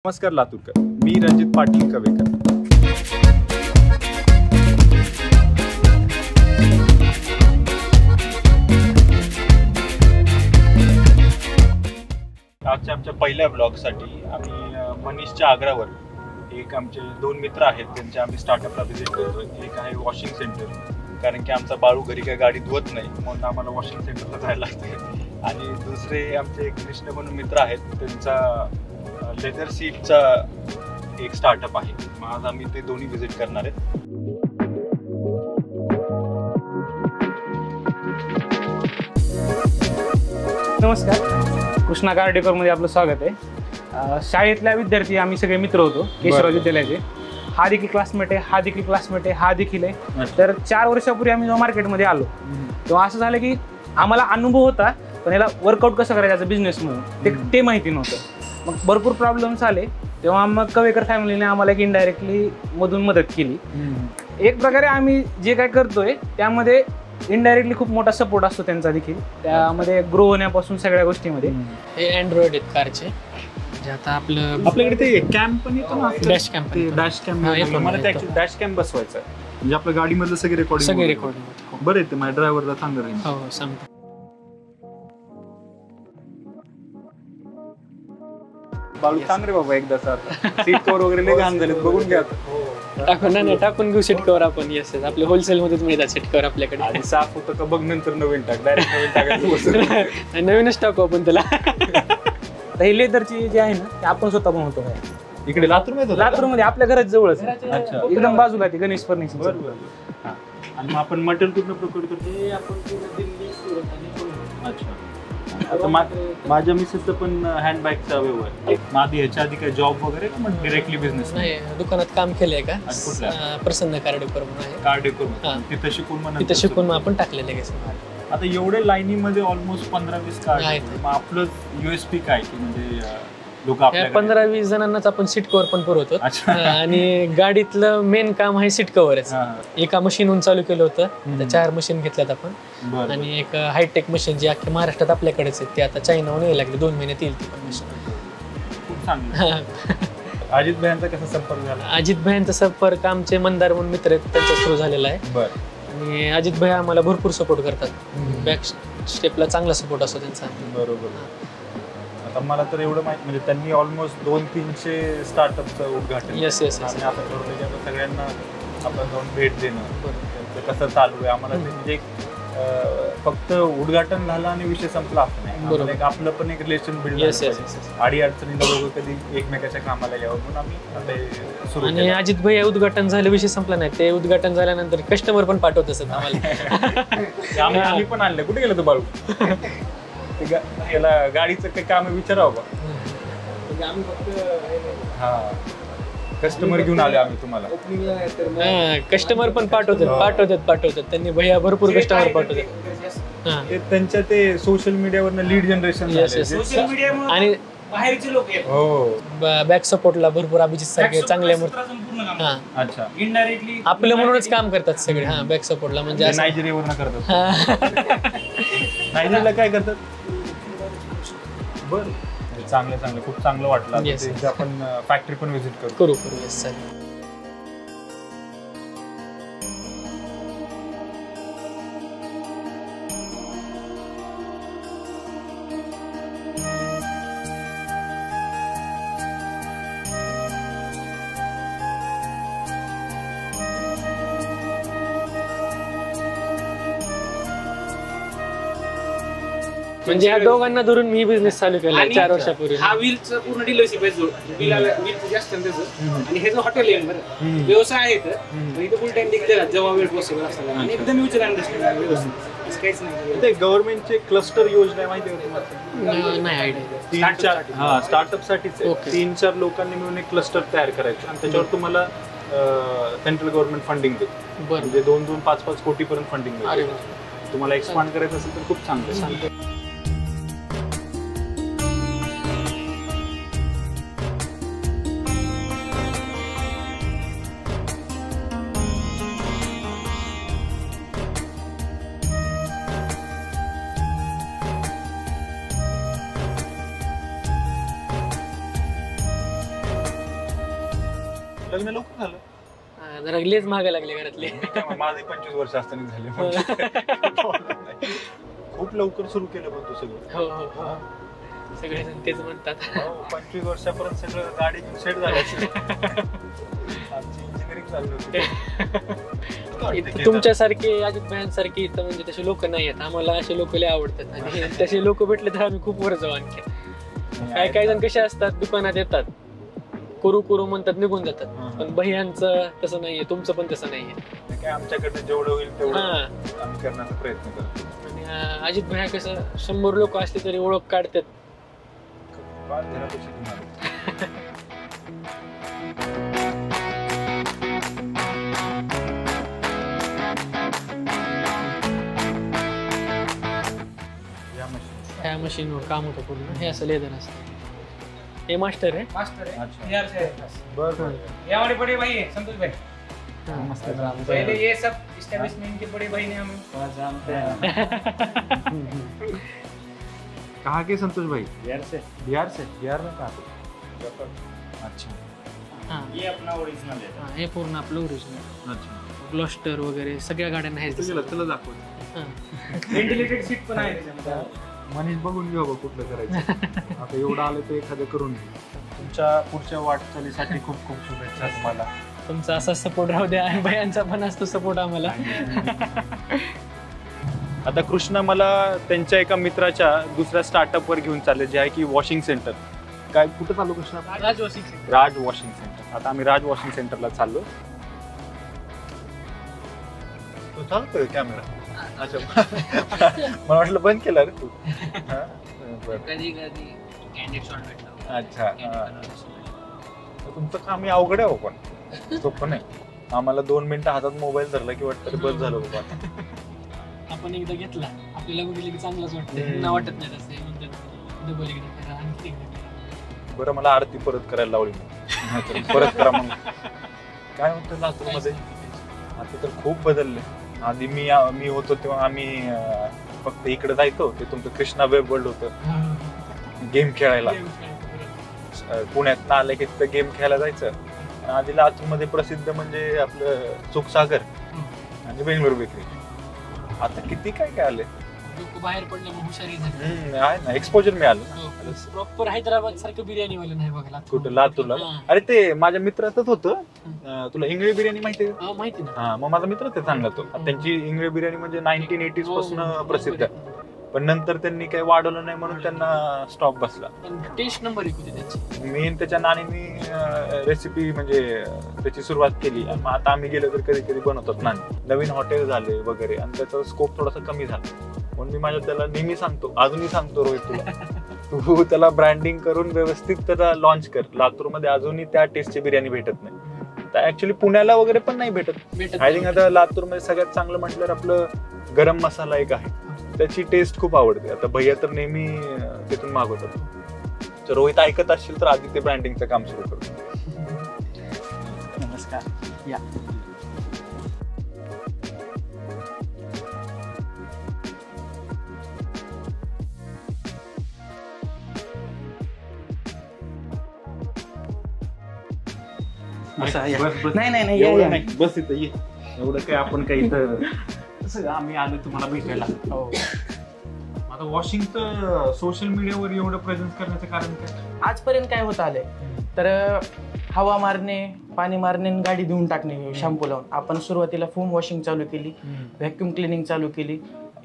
नमस्कार लातूरकर, मी रणजित पाटील कवेकर. आजच्या आमच्या पहिल्या ब्लॉगसाठी आम्ही मनीषच्या आग्रावर एक आमचे दोन मित्र आहेत, त्यांच्या आम्ही स्टार्टअपला व्हिजिट करतोय. एक आहे वॉशिंग सेंटर, कारण की आमचा बाळू घरी काही गाडी धुवत नाही म्हणून आम्हाला वॉशिंग सेंटरला जायला लागते. आणि दुसरे आमचे कृष्ण म्हणून मित्र आहेत, त्यांचा लेदर सीटचा एक स्टार्टअप आहे. आज आम्ही ते दोन्ही व्हिजिट करणार आहेत. नमस्कार, कृष्णा कार डेकोर मध्ये आपलं स्वागत आहे. शाळेतल्या विद्यार्थी आम्ही सगळे मित्र होतो केशवराज विद्यालयाचे. हा देखील क्लासमेट आहे, हा देखील क्लासमेट आहे, हा देखील आहे. तर 4 वर्षापूर्वी आम्ही जेव्हा मार्केटमध्ये आलो तेव्हा असं झालं की आम्हाला अनुभव होता, पण याला वर्कआउट कसं करायचं बिझनेस म्हणून ते माहिती नव्हतं. मग भरपूर प्रॉब्लेम्स आले, तेव्हा मग कवेकर फॅमिलीने आम्हाला एक इनडायरेक्टली मधून मदत केली. एक प्रकारे आम्ही जे काय करतोय त्यामध्ये इनडायरेक्टली खूप मोठा सपोर्ट असतो त्यांचा देखील, त्यामध्ये ग्रो होण्यापासून सगळ्या गोष्टीमध्ये. हे अँड्रॉइड आहेत कारचे, जे आता आपल्याकडे ते कॅम्प पण येतो ना, डॅश कॅम्प. डॅश कॅम्प मला ते डॅश कॅम्प बसवायचा आहे, म्हणजे आपल्या गाडीमधलं सगळे रेकॉर्डिंग बरं येते. माझ्या ड्रायव्हरला चांगलं राहील. हो सांगतो. बाळू सांग रे बाबा एकदा सीट कव्हर वगैरे लय घाण झालेत, बघून घ्या. टाकून घेऊ सीट कव्हर आपण. येस, आपले होलसेल मध्येच मिळतात सीट कव्हर आपल्याकडे. आधी साफ होतं का बघ, नंतर नवीन टाक. डायरेक्ट नवीन टाकायचं. नवीनच टाकू आपण त्याला. ही लेदरची जी आहे ना ते आपण स्वतः पण होतो. इकडे लातूरमध्ये आपल्या घरात जवळच, एकदम बाजूला ते गणेश फर्निचर. आणि आपण मटेरियल कुठलं प्रोक्युअर करतो? आपण दिल्ली, सुरत आणि अच्छा. आता माझ्या मिसेसचं पण हँडबॅगचा व्यवहार. आधी ह्याच्या आधी काय जॉब वगैरे डिरेक्टली बिझनेस? नाही, दुकानात काम केलंय का? प्रसन्न कार डेकोर म्हणून आहे. कार डेकोर तिथं शिकून मग आपण टाकलेलं आहे. आता एवढे लाईनीमध्ये ऑलमोस्ट 15-20 कार आहेत. मग आपलं USP काय की म्हणजे लोक 15-20 जणांनाच आपण सीट कव्हर पण पुरवतो. आणि गाडीतलं मेन काम आहे सीट कव्हरच. एका मशीनहून चालू केलं होतं, तर 4 मशीन घेतल्यात आपण. आणि एक हायटेक मशीन जी अख्ख्या महाराष्ट्रात आपल्याकडेच आहे, ती आता चायनाहून यायला लागली. 2 महिन्यात येईल ती पण मशीन. खूप चांगलं. अजित भाईंचा कसा संपर्क झाला? अजित भाईंचा संपर्क आमचे मंदार म्हणून मित्र आहेत, त्यांचा थ्रू झालेला आहे. आणि अजित भाई आम्हाला भरपूर सपोर्ट करतात. बॅक स्टेपला चांगला सपोर्ट असतो त्यांचा. बरोबर. आता मला तर एवढं माहिती, म्हणजे त्यांनी ऑलमोस्ट 200-300 स्टार्टअपचं उद्घाटन. येस. आणि आता ठरवलं की आता सगळ्यांना आपण जाऊन भेट देणं, त्यांचं कसं चालू आहे आम्हाला. म्हणजे फक्त उद्घाटन झालं आणि विषय संपला असं नाही. आपलं पण एक रिलेशन बिल्ड झालं. आडी अडचणीला लोक कधी एकमेकाच्या कामाला यावं म्हणून आम्ही सुरू. आणि अजित भाई उद्घाटन झालं, विषय संपला नाही. ते उद्घाटन झाल्यानंतर कस्टमर पण पाठवत असत आम्हाला. आम्ही पण आणलं. कुठे गेलं तू बाळू? याला गाडीचं काही काम विचारावं का? आम्ही फक्त कस्टमर घेऊन आले आम्ही तुम्हाला. कस्टमर पण पाठवतात. त्यांनी भैया भरपूर कस्टमर पाठवतात. त्यांच्या ते सोशल मीडियावरनं लीड जनरेशन आणि बाहेरचे लोक आहेत. हो, बॅक सपोर्टला भरपूर अभिजित सारखे चांगले. अच्छा. इनडायरेक्टली आपलं म्हणूनच काम करतात सगळे. बॅक सपोर्टला म्हणजे नायजेरियावरनं करतात. नायजेरियाला काय करतात? बरं, चांगलं खूप चांगलं वाटलं. आपण फॅक्टरी पण व्हिजिट करू. Yes sir. म्हणजे ह्या दोघांना धरून मी बिझनेस चालू केला 4 वर्षापूर्वी. हा व्हीलचं पूर्ण डीलरशिप आहे. व्हीलचं जास्त आणि हे जो हॉटेल आहे बरं, व्यवसाय आहे तर इथं फुल टाइम दिसते जेव्हा वेळ पॉसिबल असतात. आणि एकदम म्युच्युअल अंडरस्टँडिंग व्यवस्थित, काहीच नाही. ते गव्हर्नमेंटचे क्लस्टर योजना माहिती आहे तुम्हाला? नाही आयडिया. 3-4 स्टार्टअप साठीच 3-4 लोकांनी मिळून एक क्लस्टर तयार करायचं आणि त्याच्यावर तुम्हाला सेंट्रल गव्हर्नमेंट फंडिंग देते. म्हणजे 2-5 कोटी पर्यंत फंडिंग देते. तुम्हाला एक्सपांड करायचं असेल तर खूप चांगलं. लग्न लवकर झालं? जरा लेच मागे लागले घरातले. माझे 25 वर्ष असताना झाले म्हणजे. खूप लवकर सुरू केलं पण तू सगळं. हो हो हो, सगळेजण तेच म्हणतात. 25 वर्षापर्यंत सगळं गाडी सेट झाल्याची. आमची इंजिनिअरिंग चालू होती. तुमच्यासारखे अजित भाईंसारखे इथं म्हणजे तसे लोक नाही आहेत. आम्हाला असे लोक लय आवडतात आणि तसे लोक भेटले तर आम्ही खूप वर जाऊ आणखी. काही जण कसे असतात, दुकानात येतात, करू करू म्हणतात, निघून जातात. पण भैयांचं तसं नाहीये, तुमचं पण तसं नाहीये. काय आमच्याकडनं जेवढं होईल तेवढं आम्ही करण्याचा प्रयत्न करतो. आणि अजित भैया कसं 100 लोक असले तरी ओळख काढतात. ह्या मशीनवर काम होतं पूर्ण. हे असं लेदर असतं. हे मास्टर आहे. यावाले बड़े भाई है संतोष भाई. पहले ये सब एस्टेब्लिशमेंट के बड़े भाई ने हमें जानते हैं. कहाँ के संतोष भाई? बिहार से. बिहार में कहाँ पे? अच्छा. हाँ, ये अपना ओरिजिनल है. हे पूर्ण आपलं ओरिजिनल. अच्छा. ग्लॉस्टर वगैरे सगळ्या गाड्यांना आहे. चला दाखव. व्हेंटिलेटेड सीट पण आहे त्याच्यामध्ये. मनीष बघून घेऊ कुठलं करायचं. आता एवढं आलं तर एखादं करून घेऊ. तुमच्या पुढच्या वाटचालीसाठी खूप खूप शुभेच्छा तुम्हाला. तुमचा असा सपोर्ट राहू द्या आणि भयांचा पण असतो सपोर्ट आम्हाला. आता कृष्णा मला त्यांच्या एका मित्राच्या दुसऱ्या स्टार्टअप वर घेऊन चालले, जे आहे की वॉशिंग सेंटर. काय कुठं चालू कृष्णा? राज वॉशिंग सेंटर. राज वॉशिंग सेंटर. आता आम्ही राज वॉशिंग सेंटरला चाललो. तो चालतोय कॅमेरा. अच्छा. मला वाटलं बंद केला रे तू. कधी कधी कॅन्डिड शॉट भेटला. अच्छा. तुमचं काम हे अवघड आहे हो, पण सोपं नाही. आम्हाला 2 मिनिटं हातात मोबाईल धरला की वाटतं बस झालं बाबा. आपण एकदा घेतला आपल्याला बघितलं की चांगलंच वाटतं. ना वाटत नाही तसं म्हणतात डबल एकदा करा आणखी एकदा करा. बरं मला आरती परत करायला लावली. परत करा मग. काय होतं लातूरमध्ये आता तर खूप बदलले. आधी मी होतो तेव्हा आम्ही फक्त इकडे जायचो. ते तुमचं कृष्णा वेब वर्ल्ड होतं गेम खेळायला. पुण्यात आलं की तिथं गेम खेळायला जायचं. आधी लातूरमध्ये प्रसिद्ध म्हणजे आपलं सुखसागर आणि बेंगळूर बेकरी. आता किती काय काय आले. लोक बाहेर पडलं मग हुशारी झाली. आहे ना, एक्सपोजर मिळालं. प्रॉपर हैदराबाद सारखं बिर्याणी वाले नाही बघा कुठं लातूरला. अरे ते माझ्या मित्राचंच होतं. तुला इंगळे बिर्याणी माहिती आहे? माहिती ना. हा, मग माझा मित्र ते चांगला तो. त्यांची इंगळे बिर्याणी म्हणजे 1980s पासून प्रसिद्ध आहे. पण नंतर त्यांनी काही वाढवलं नाही म्हणून त्यांना स्टॉप बसला. टेस्ट नंबर 1 होती त्याची. मी त्याच्या नानींनी रेसिपी म्हणजे त्याची सुरुवात केली. आणि मग आता आम्ही गेलो तर कधी कधी बनवतात नानी. नवीन हॉटेल झाले वगैरे आणि त्याचा स्कोप थोडासा कमी झाला. म्हणून मी माझ्या त्याला नेहमी सांगतो, अजूनही सांगतो रोहित तुला, तू त्याला ब्रँडिंग करून व्यवस्थित त्याला लॉन्च कर. लातूरमध्ये अजूनही त्या टेस्टची बिर्याणी भेटत नाही. ऍक्च्युली पुण्याला वगैरे पण नाही भेटत. आय थिंक आता लातूरमध्ये सगळ्यात चांगलं म्हटलं आपलं गरम मसाला एक आहे. त्याची टेस्ट खूप आवडते. आता भैया तर नेहमी तिथून मागवतात. तर रोहित ऐकत असशील तर आधी ते ब्रँडिंगचं काम सुरू करतो. नमस्कार. या नाही बस इथं ये. एवढं काय आपण काही तर आम्ही आलो तुम्हाला भेटायला. आता वॉशिंगचं सोशल मीडियावर एवढं प्रेझेन्स करण्याचं कारण काय? आजपर्यंत काय होत आलंय तर हवा मारणे, पाणी मारणे, गाडी धुवून टाकणे शॅम्पू लावून. आपण सुरुवातीला फोम वॉशिंग चालू केली, व्हॅक्युम क्लिनिंग चालू केली,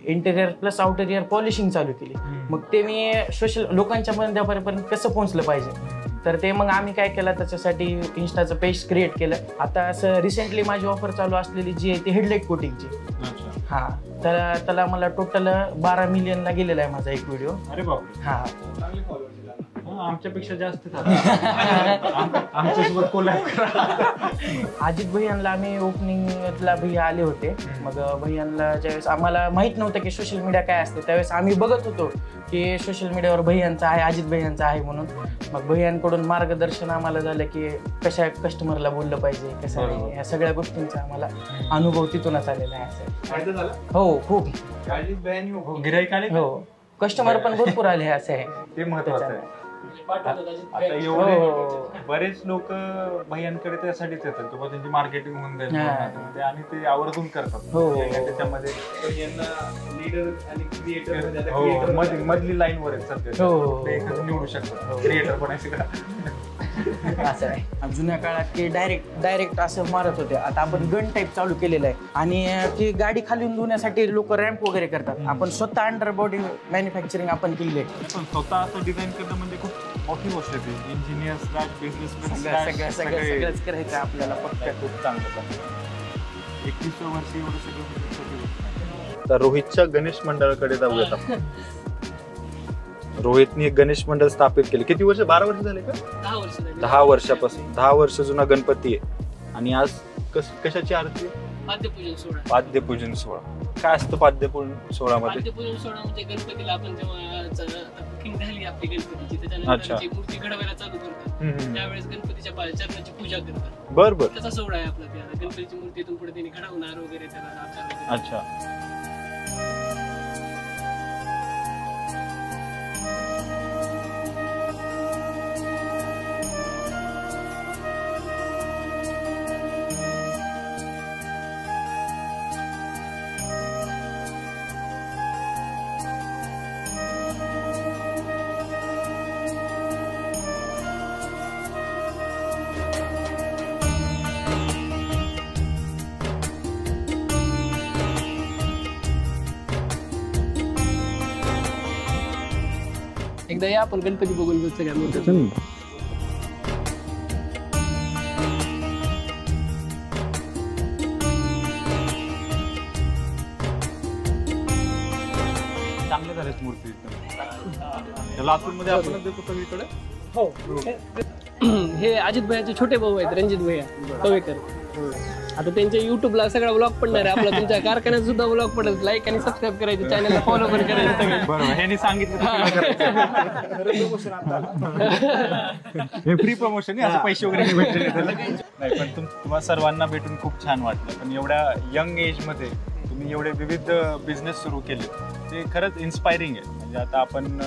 इंटेरियर प्लस आउटेरियर पॉलिशिंग चालू केली. मग ते मी सोशल लोकांच्या मध्यापर्यंत कसं पोहोचलं पाहिजे तर ते मग आम्ही काय केलं त्याच्यासाठी इन्स्टाचं पेज क्रिएट केलं. आता असं रिसेंटली माझी ऑफर चालू असलेली जी आहे ती हेडलाईट कोटिंगची. हा, तर त्याला मला टोटल 12 मिलियनला गेलेला आहे माझा एक व्हिडिओ. अरे बापरे. हा, आमच्यापेक्षा जास्त आमच्यासोबत कोलॅब करा. अजित भैयांना आम्ही ओपनिंगला भैया आले होते. मग भैयांना ज्यावेळेस आम्हाला माहित नव्हतं की सोशल मीडिया काय असते त्यावेळेस आम्ही बघत होतो की सोशल मीडियावर भैयांचा आहे, अजित भैयांचा आहे म्हणून. मग भैयांकडून मार्गदर्शन आम्हाला झालं की कशा कस्टमरला बोललं पाहिजे, कसं नाही, ह्या सगळ्या गोष्टींचा आम्हाला अनुभव तिथूनच आलेला आहे. असं हो, खूप गिराईक आले. हो, कस्टमर पण भरपूर आले असं आहे. ते महत्वाचं आहे. आता एवढे बरेच लोक भैयांकडे त्यासाठीच येतात किंवा त्यांची मार्केटिंग होऊन जाईल आणि ते आवर्जून करतात त्याच्यामध्ये लीडर आणि क्रिएटर मधली लाईन वर आहेत सध्या निवडू शकतात क्रिएटर पण असं आहे. जुन्या काळात की डायरेक्ट असं मारत होते. आता आपण गन टाईप चालू केलेलं आहे आणि ती गाडी खाली धुण्यासाठी लोक रॅम्प वगैरे करतात. आपण स्वतः अंडर बॉडी मॅन्युफॅक्चरिंग आपण केली आहे. पण स्वतः असं डिझाईन करणं म्हणजे खूप मोठी गोष्ट आहे. इंजिनियर्स बिझनेसमॅन सगळंच करायचं आपल्याला फक्त. खूप चांगलं 21 वर्षी एवढं सगळं. तर रोहितच्या गणेश मंडळाकडे जाऊयात आपण. रोहितने एक गणेश मंडळ स्थापित केले. किती वर्ष? 12 वर्ष झाले का? 10 वर्ष झाली. 10 वर्षापासून 10 वर्ष जुना गणपती आहे. आणि आज कशाची आरती? पाद्यपूजन सोहळा. पाद्यपूजन सोहळा. काय असतं पाद्यपूजन सोहळ्यामध्ये? पाद्यपूजन सोहळा म्हणजे गणपतीला आपण जेव्हा बुकिंग झाली आपली गणपतीची त्याच्यानंतर जी मूर्ती घडवायला चालू करतात त्यावेळेस गणपतीच्या चरणाची पूजा करतात. बरोबर. त्याचा सोहळा आहे आपला. त्या गणपतीची मूर्ती इथून पुढे त्यांनी घडवणार वगैरे त्याला. अच्छा. एकदा या आपण गणपती बघून घेऊ सगळ्या मूर्ती. चांगले झालेत मूर्ती. लातूरमध्ये आपणच देतो सगळीकडे. हो. हे अजित भैयाचे छोटे भाऊ आहेत, रणजित भैया कवेकर. आता त्यांच्या युट्यूबला सगळा ब्लॉग पडणार आहे आपला. तुमच्या कारखान्यात सुद्धा ब्लॉग पडेल. लाईक आणि सबस्क्राईब करायचं, चॅनलला फॉलो पण करायचं. बरोबर. ह्यांनी सांगितलं हे फ्री प्रमोशन आहे, असं पैसे वगैरे भेटले नाही. पण तुम्हाला सर्वांना भेटून खूप छान वाटलं. पण एवढ्या यंग एज मध्ये तुम्ही एवढे विविध बिझनेस सुरू केले ते खरंच इन्स्पायरिंग आहे. म्हणजे आता आपण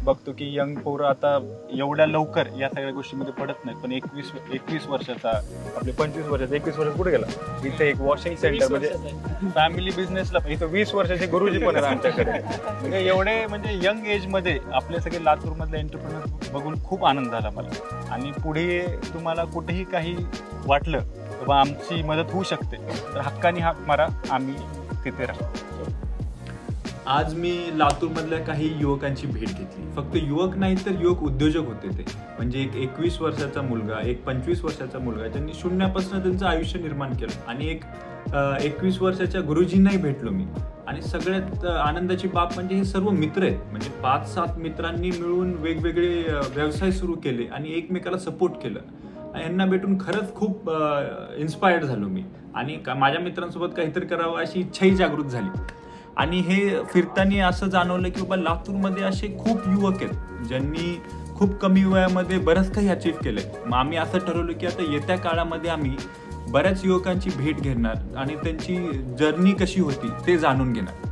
बघतो की यंग पोरं आता एवढ्या लवकर या सगळ्या गोष्टीमध्ये पडत नाहीत. पण 21 वर्षाचा आपले 25 वर्षाचा 21 वर्ष कुठे गेला. इथे एक वॉशिंग सेंटर म्हणजे फॅमिली बिझनेसला इथं 20 वर्षाचे गुरुजी पण आहेत आमच्याकडे. म्हणजे एवढे म्हणजे यंग एज मध्ये आपले सगळे लातूरमधले एंटरप्रेनर बघून खूप आनंद झाला मला. आणि पुढे तुम्हाला कुठेही काही वाटलं तर आमची मदत होऊ शकते तर हक्कानी हाक मारा, आम्ही तिथे राहू. आज मी लातूरमधल्या काही युवकांची भेट घेतली. फक्त युवक नाही तर युवक उद्योजक होते ते. म्हणजे एक 21 वर्षाचा मुलगा, एक 25 वर्षाचा मुलगा ज्यांनी शून्यापासून त्यांचं आयुष्य निर्माण केलं. आणि एक 21 वर्षाच्या गुरुजींनाही भेटलो मी. आणि सगळ्यात आनंदाची बाब म्हणजे हे सर्व मित्र आहेत. म्हणजे 5-7 मित्रांनी मिळून वेगवेगळे व्यवसाय सुरू केले आणि एकमेकाला सपोर्ट केलं. आणि यांना भेटून खरंच खूप इन्स्पायर्ड झालो मी. आणि माझ्या मित्रांसोबत काहीतरी करावं अशी इच्छाही जागृत झाली. आणि हे फिरताना असं जाणवलं की बाबा लातूरमध्ये असे खूप युवक आहेत ज्यांनी खूप कमी वयामध्ये बरंच काही अचीव केलंय. मग आम्ही असं ठरवलं की आता येत्या काळामध्ये आम्ही बऱ्याच युवकांची भेट घेणार आणि त्यांची जर्नी कशी होती ते जाणून घेणार.